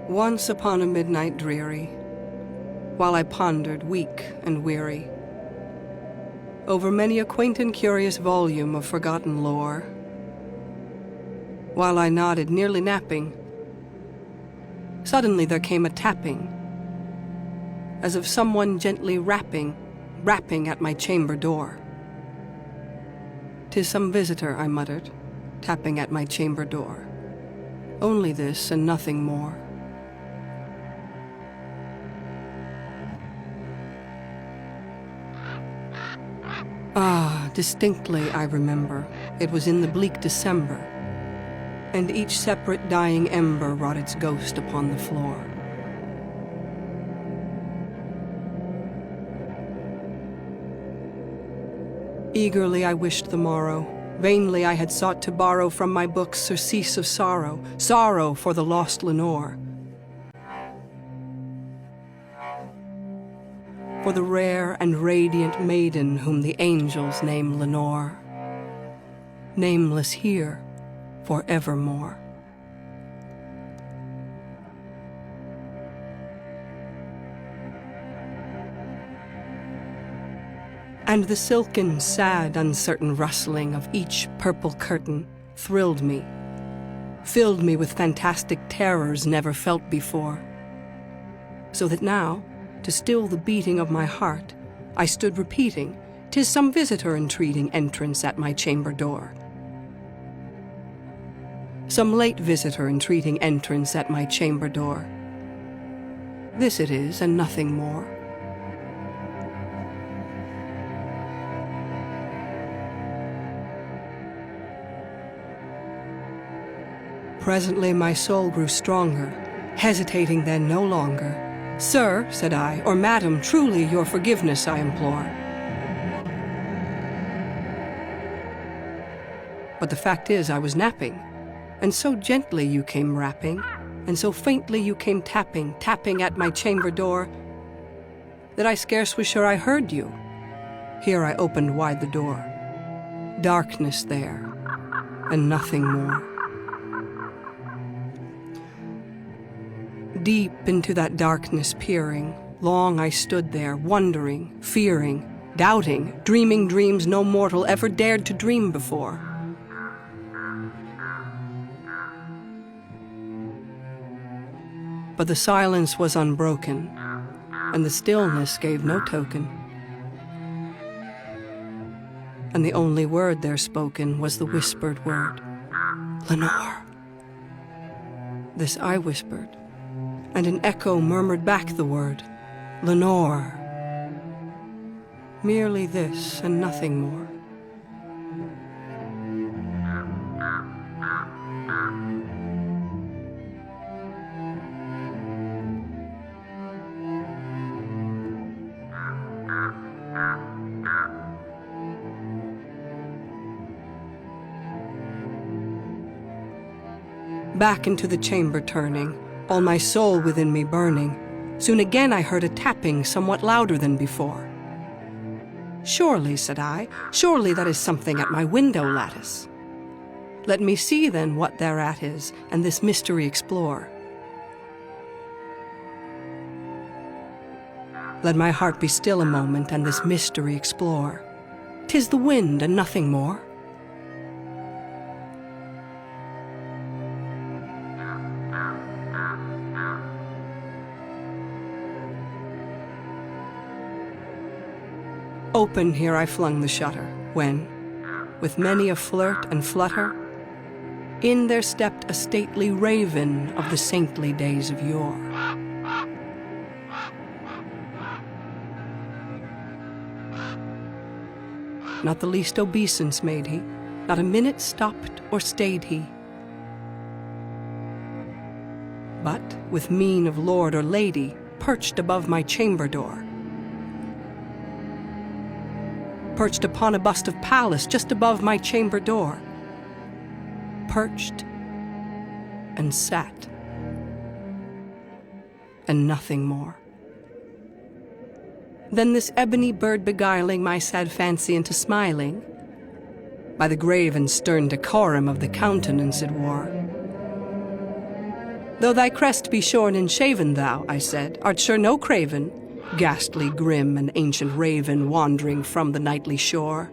Once upon a midnight dreary, while I pondered, weak and weary, over many a quaint and curious volume of forgotten lore, while I nodded, nearly napping, suddenly there came a tapping, as of someone gently rapping at my chamber door. "'Tis some visitor," I muttered, tapping at my chamber door. "Only this and nothing more." Ah, distinctly I remember, it was in the bleak December, and each separate dying ember wrought its ghost upon the floor. Eagerly I wished the morrow, vainly I had sought to borrow from my books surcease of sorrow, sorrow for the lost Lenore, for the rare and radiant maiden whom the angels name Lenore, nameless here forevermore. And the silken, sad, uncertain rustling of each purple curtain thrilled me, filled me with fantastic terrors never felt before, so that now, to still the beating of my heart, I stood repeating, "'Tis some visitor entreating entrance at my chamber door." Some late visitor entreating entrance at my chamber door. This it is, and nothing more. Presently my soul grew stronger, hesitating then no longer. "Sir," said I, "or madam, truly your forgiveness I implore. But the fact is I was napping, and so gently you came rapping, and so faintly you came tapping at my chamber door, that I scarce was sure I heard you." Here I opened wide the door. Darkness there, and nothing more. Deep into that darkness peering, long I stood there, wondering, fearing, doubting, dreaming dreams no mortal ever dared to dream before. But the silence was unbroken, and the stillness gave no token. And the only word there spoken was the whispered word, "Lenore." This I whispered, and an echo murmured back the word, "Lenore." Merely this and nothing more. Back into the chamber turning, all my soul within me burning, soon again I heard a tapping somewhat louder than before. "Surely," said I, "surely that is something at my window lattice. Let me see then what thereat is, and this mystery explore. Let my heart be still a moment, and this mystery explore. 'Tis the wind and nothing more." Open here I flung the shutter, when, with many a flirt and flutter, in there stepped a stately raven of the saintly days of yore. Not the least obeisance made he, not a minute stopped or stayed he, but, with mien of lord or lady, perched above my chamber door, perched upon a bust of Pallas just above my chamber door, perched and sat, and nothing more. Then this ebony bird beguiling my sad fancy into smiling, by the grave and stern decorum of the countenance it wore, Though thy crest be shorn and shaven, thou, I said, art sure no craven, ghastly, grim, and ancient raven wandering from the nightly shore.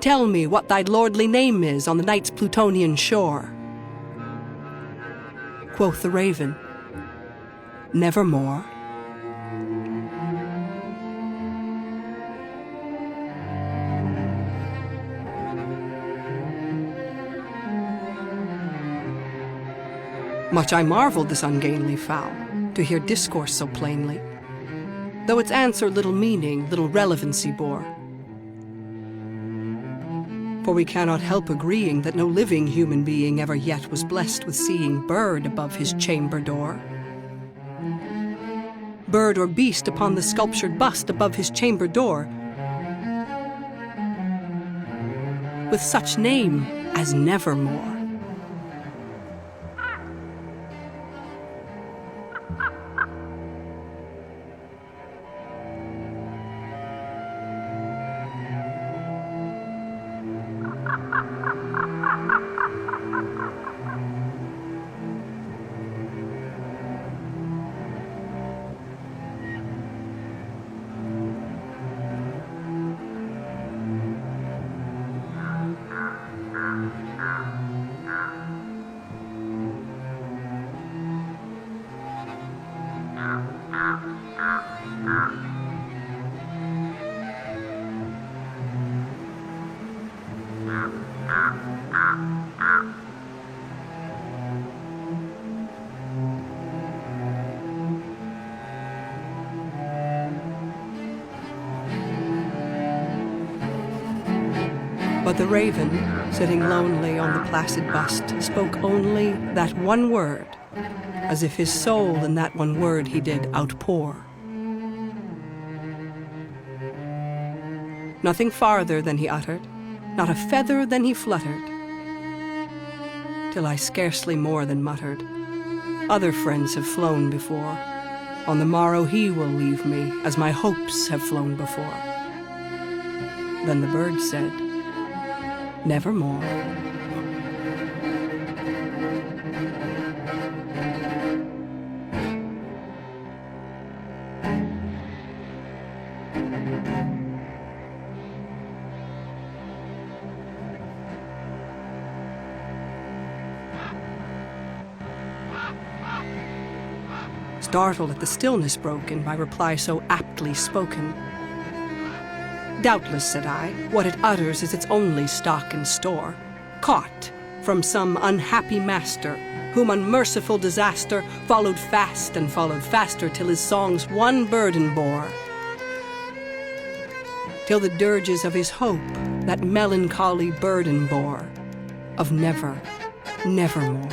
Tell me what thy lordly name is on the night's Plutonian shore. Quoth the raven, Nevermore. Much I marveled this ungainly fowl, to hear discourse so plainly, though its answer little meaning, little relevancy bore. For we cannot help agreeing that no living human being ever yet was blessed with seeing bird above his chamber door. Bird or beast upon the sculptured bust above his chamber door, with such name as Nevermore. But the raven, sitting lonely on the placid bust, spoke only that one word, as if his soul in that one word he did outpour. Nothing farther than he uttered, not a feather than he fluttered, till I scarcely more than muttered, Other friends have flown before. On the morrow he will leave me, as my hopes have flown before. Then the bird said, Nevermore. Startled at the stillness broken by reply so aptly spoken. Doubtless, said I, what it utters is its only stock and store, caught from some unhappy master, whom unmerciful disaster followed fast and followed faster, till his songs one burden bore, till the dirges of his hope that melancholy burden bore, of never, nevermore.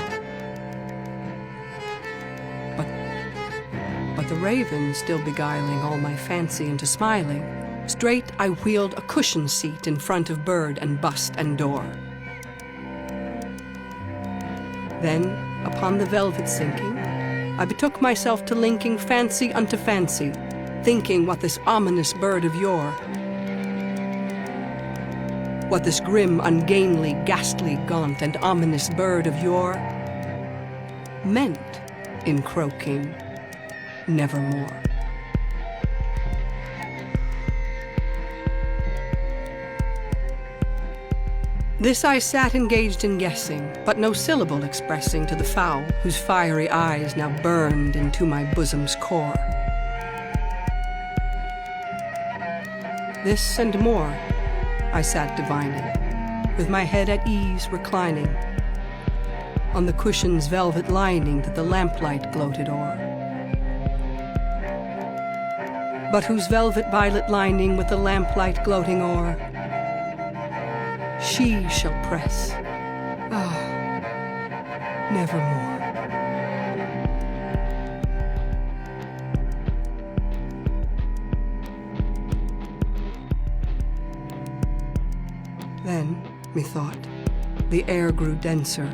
But the raven, still beguiling all my fancy into smiling, straight I wheeled a cushion seat in front of bird and bust and door. Then, upon the velvet sinking, I betook myself to linking fancy unto fancy, thinking what this ominous bird of yore, what this grim, ungainly, ghastly, gaunt, and ominous bird of yore meant in croaking nevermore. This I sat engaged in guessing, but no syllable expressing to the fowl, whose fiery eyes now burned into my bosom's core. This and more I sat divining, with my head at ease reclining, on the cushion's velvet lining that the lamplight gloated o'er, but whose velvet violet lining with the lamplight gloating o'er she shall press, nevermore. Then, methought, the air grew denser,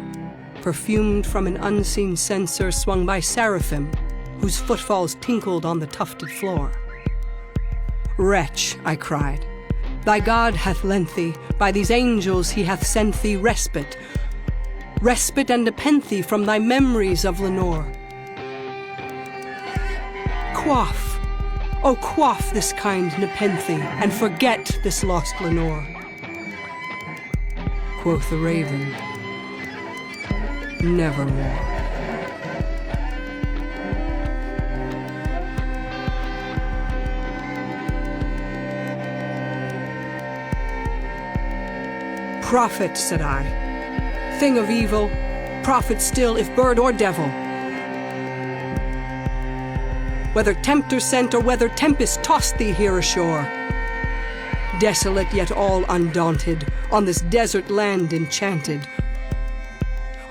perfumed from an unseen censer swung by seraphim, whose footfalls tinkled on the tufted floor. Wretch, I cried, Thy God hath lent thee, by these angels he hath sent thee respite, respite and nepenthe from thy memories of Lenore. Quaff, oh quaff this kind nepenthe, and forget this lost Lenore. Quoth the raven, nevermore. Prophet, said I, thing of evil, prophet still if bird or devil. Whether tempter sent or whether tempest tossed thee here ashore, desolate yet all undaunted, on this desert land enchanted,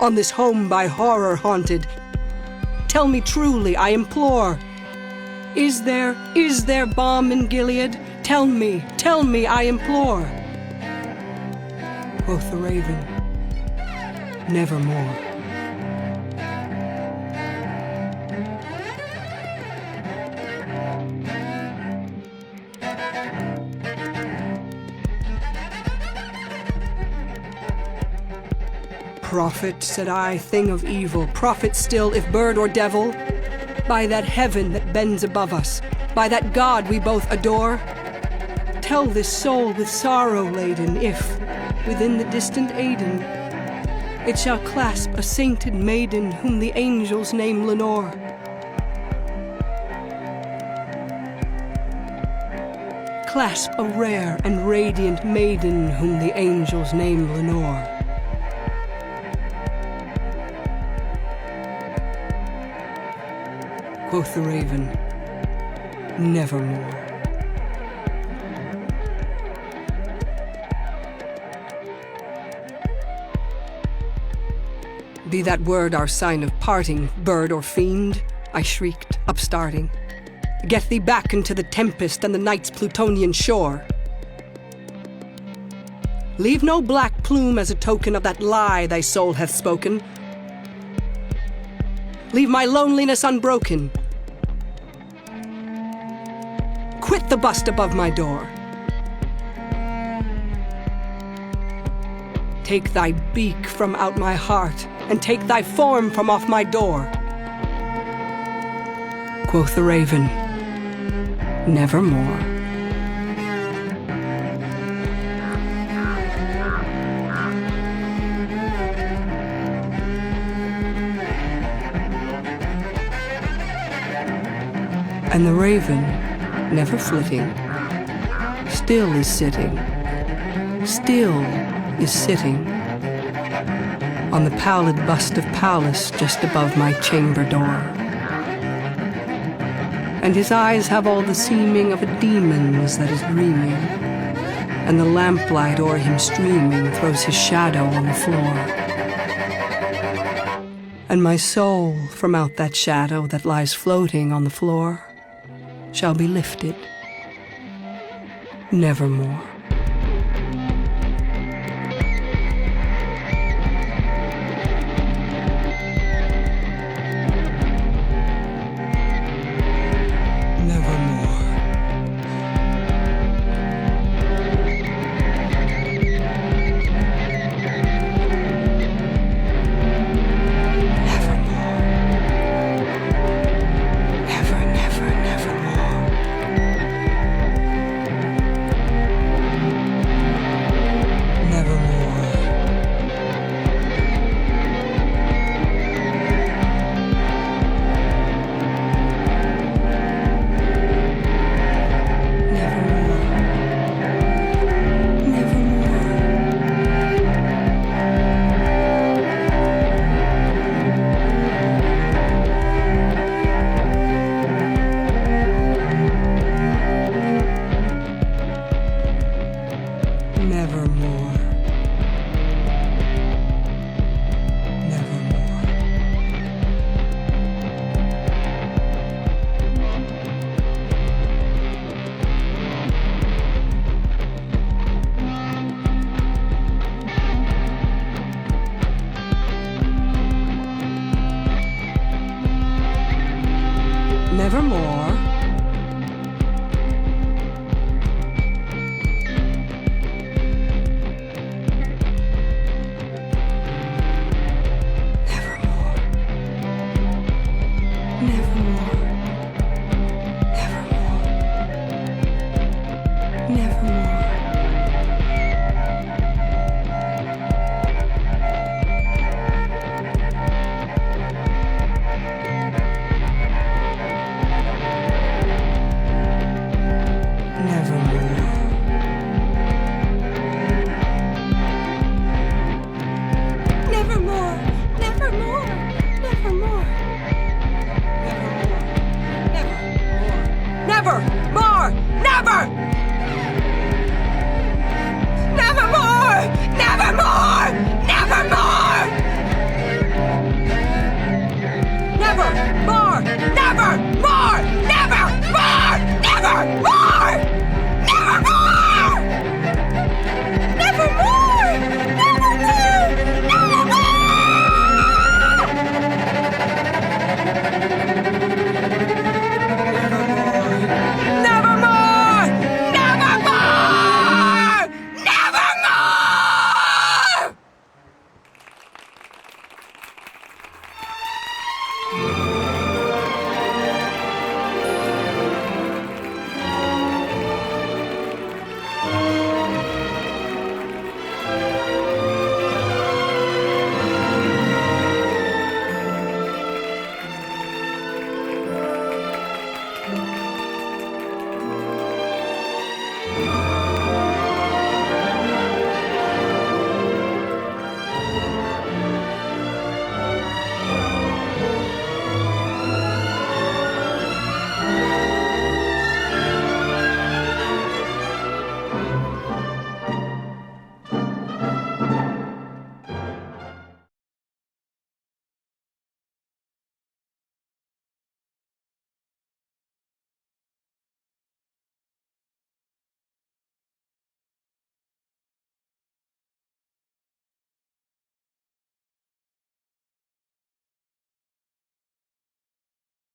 on this home by horror haunted, tell me truly, I implore, is there balm in Gilead? Tell me, I implore. Quoth the raven, nevermore. Prophet, said I, thing of evil, prophet still, if bird or devil, by that heaven that bends above us, by that God we both adore, tell this soul with sorrow laden, if, within the distant Aidenn, it shall clasp a sainted maiden whom the angels name Lenore. Clasp a rare and radiant maiden whom the angels name Lenore. Quoth the raven, nevermore. Be that word our sign of parting, bird or fiend, I shrieked, upstarting. Get thee back into the tempest and the night's Plutonian shore. Leave no black plume as a token of that lie thy soul hath spoken. Leave my loneliness unbroken. Quit the bust above my door. Take thy beak from out my heart, and take thy form from off my door. Quoth the raven, nevermore. And the raven, never flitting, still is sitting, on the pallid bust of Pallas just above my chamber door. And his eyes have all the seeming of a demon's that is dreaming, and the lamplight o'er him streaming throws his shadow on the floor. And my soul from out that shadow that lies floating on the floor shall be lifted nevermore. Nevermore. nevermore.